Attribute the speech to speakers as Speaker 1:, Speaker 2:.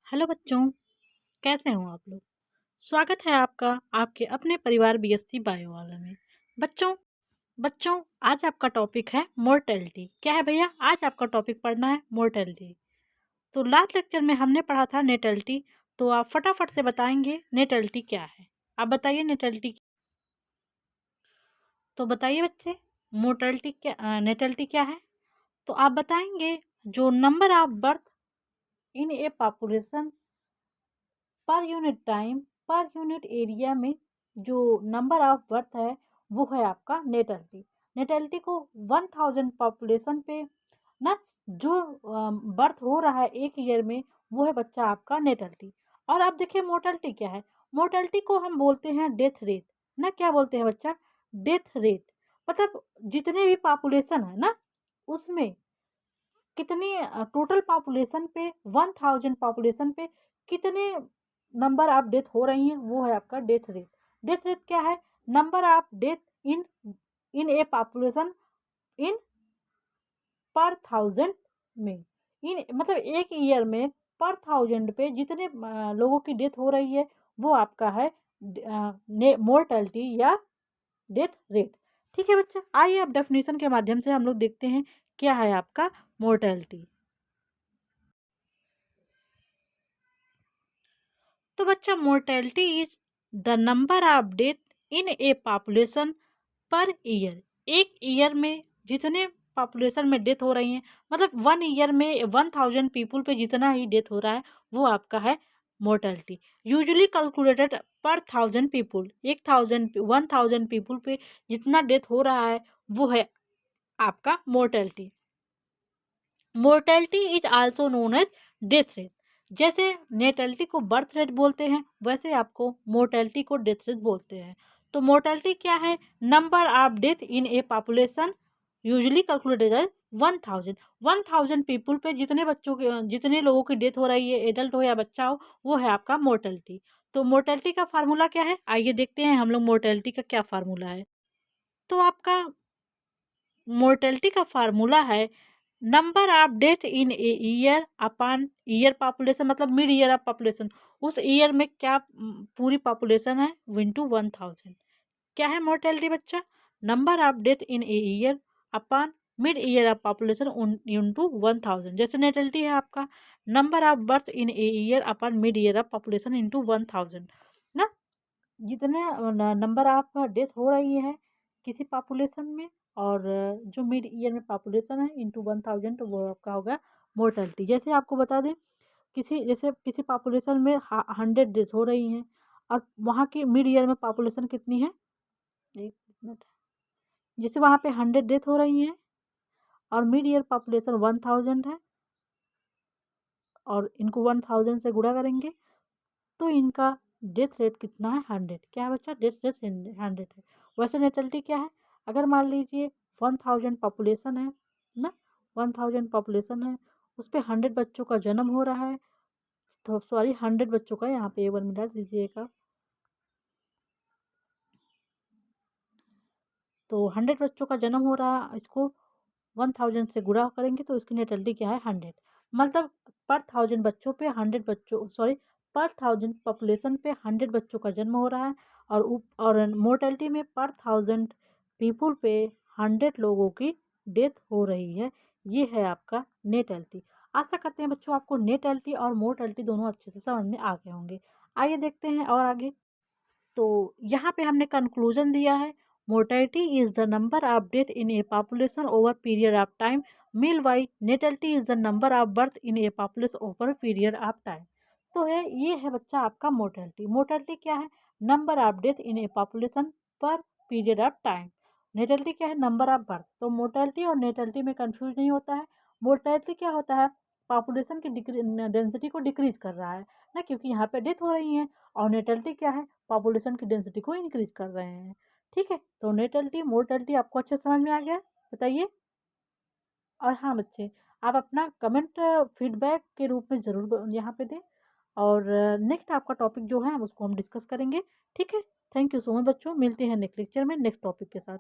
Speaker 1: Hello बच्चों, कैसे हो आप लोग। स्वागत है आपका आपके अपने परिवार बीएससी बायो वाला में। बच्चों बच्चों आज आपका टॉपिक है मोर्टेलिटी। क्या है भैया? आज आपका टॉपिक पढ़ना है मोर्टेलिटी। तो लास्ट लेक्चर में हमने पढ़ा था नेटलिटी। तो आप फटाफट से बताएंगे नेटलिटी क्या है। आप बताइए नेटलिटी। तो बताइए बच्चे, मोर्टेलिटी क्या नेटलिटी क्या है। तो आप बताएंगे जो number of birth in a population per unit time per unit area में जो नंबर ऑफ बर्थ है वो है आपका नेटलिटी। नेटलिटी को 1000 पॉपुलेशन पे ना जो बर्थ हो रहा है एक ईयर में वो है बच्चा आपका नेटलिटी। और आप देखिए मोर्टेलिटी क्या है। मोर्टेलिटी को हम बोलते हैं डेथ रेट। ना क्या बोलते हैं बच्चा? Death rate. मतलब जितने भी पॉपुलेशन है ना उसमें कितनी टोटल पॉपुलेशन पे 1000 पॉपुलेशन पे कितने नंबर ऑफ डेथ हो रही हैं वो है आपका डेथ रेट। डेथ रेट क्या है? Number of death in in a population in पर थाउजेंड में। इन मतलब एक ईयर में पर थाउजेंड पे जितने लोगों की डेथ हो रही है वो आपका है मोर्टेलिटी या डेथ रेट। ठीक है बच्चा, आइए अब डेफिनेशन के माध्यम से हम लोग देखते हैं क्या है आपका मोर्टेलिटी। तो बच्चा mortality is the number of death in a population per year. एक ईयर में जितने पॉपुलेशन में डेथ हो रही हैं, मतलब 1 ईयर में 1000 पीपुल पे जितना ही डेथ हो रहा है वो आपका है मोर्टेलिटी। यूजुअली कैलकुलेटेड पर 1000 पीपुल। 1000 पीपुल पे जितना डेथ हो रहा है वो है आपका mortality. Mortality is also known as death rate. जैसे नेटलिटी को बर्थ रेट बोलते हैं वैसे आपको मोर्टेलिटी को डेथ रेट बोलते हैं। तो मोर्टेलिटी क्या है? Number of death in a population usually calculated as 1000। 1000 people पे जितने लोगों की डेथ हो रही है, एडल्ट हो या बच्चा हो, वो है आपका मोर्टेलिटी। तो मोर्टेलिटी का फार्मूला क्या है? आइए देखते हैं हम लोग मोर्टेलिटी का क्या फार्मूला है। तो आपका मोर्टेलिटी का फार्मूला है number of death in a year upon year population, मतलब मिड ईयर ऑफ पॉपुलेशन। उस ईयर में क्या पूरी पॉपुलेशन है इंटू 1000। क्या है मोर्टेलिटी बच्चा? Number of death in a year upon mid year of population into 1000। जैसे नेटलिटी है आपका number of birth in a year upon mid year of population into 1000 ना। जितने नंबर ऑफ डेथ हो रही है किसी पॉपुलेशन में और जो मिड ईयर में पॉपुलेशन है इंटू 1000 तो वो आपका होगा मोर्टेलिटी। जैसे आपको बता दें किसी पॉपुलेशन में 100 डेथ हो रही हैं और वहाँ की मिड ईयर में पॉपुलेशन कितनी है, एक मिनट, जैसे वहाँ पे 100 डेथ हो रही हैं और मिड ईयर पॉपुलेशन 1000 है और इनको 1000 से गुणा करेंगे तो इनका डेथ रेट कितना है? 100। क्या है बच्चा? डेथ रेट 100 है। वैसे नेटलिटी क्या है? अगर मान लीजिए 1000 पॉपुलेशन है ना, 1000 पॉपुलेशन है, उस पर 100 बच्चों का जन्म हो रहा है। तो सॉरी, 100 बच्चों का, यहाँ पे 1 मिनट दीजिएगा। तो 100 बच्चों का जन्म हो रहा है, इसको 1000 से गुणा करेंगे तो इसकी नेटलिटी क्या है? 100। मतलब पर 1000 बच्चों पे 100 बच्चों सॉरी पर 1000 पॉपुलेशन पे 100 बच्चों का जन्म हो रहा है और मोर्टेलिटी में पर 1000 पीपुल पे 100 लोगों की डेथ हो रही है। ये है आपका नेटलिटी। आशा करते हैं बच्चों आपको नेटलिटी और मोर्टेलिटी दोनों अच्छे से समझ में आ गए होंगे। आइए देखते हैं और आगे। तो यहाँ पे हमने कंक्लूजन दिया है mortality is the number of death in a population over period of time. Meanwhile natality is the number of birth in a population over period of time. तो ये है बच्चा आपका मोर्टेलिटी। मोर्टेलिटी क्या है? Number of death in a population per period of time. Natality क्या है? Number of birth. तो मोर्टेलिटी और नेटलिटी में कंफ्यूज नहीं होता है। मोर्टेलिटी क्या होता है? पॉपुलेशन की डेंसिटी को डिक्रीज कर रहा है ना, क्योंकि यहाँ पे डेथ हो रही है। और नेटलिटी क्या है? पॉपुलेशन की डेंसिटी को इंक्रीज कर रहे हैं। ठीक है, तो नेटलिटी मोर्टेलिटी आपको अच्छे समझ में आ गया? बताइए। और हाँ बच्चे, आप अपना कमेंट फीडबैक के रूप में ज़रूर यहाँ पे दें और नेक्स्ट आपका टॉपिक जो है उसको हम डिस्कस करेंगे। ठीक है, थैंक यू सो मच बच्चों, मिलते हैं नेक्स्ट लेक्चर में नेक्स्ट टॉपिक के साथ।